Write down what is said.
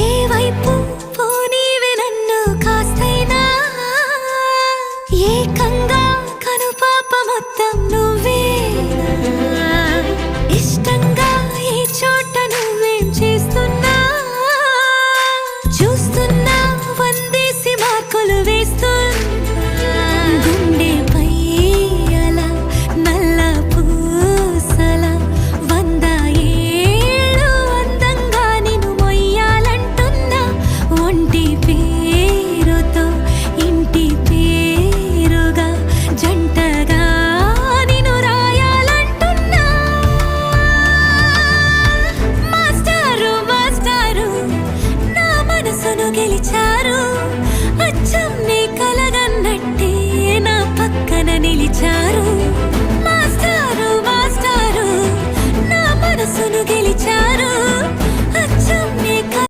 ఏ వైపు పోనీవి నన్ను కాస్తైనా ఏకంగా కనుపాప మొత్తం నువ్వేనా ఇష్టంగా ఈ చోట నువ్వేం చేస్తున్నా చూస్తున్నా వందేసి మార్కులు వేస్తున్నా గుండెపై అలా నల్ల పూసల 100 ఏళ్ళు అందంగా నిన్ను మొయ్యాలంటున్నా ఒంటి పేరుతో ఇంటి పేరుగా జంటగా నిన్ను రాయాలంటున్నా మాస్టారు మాస్టారు నా మనసును గెలిచా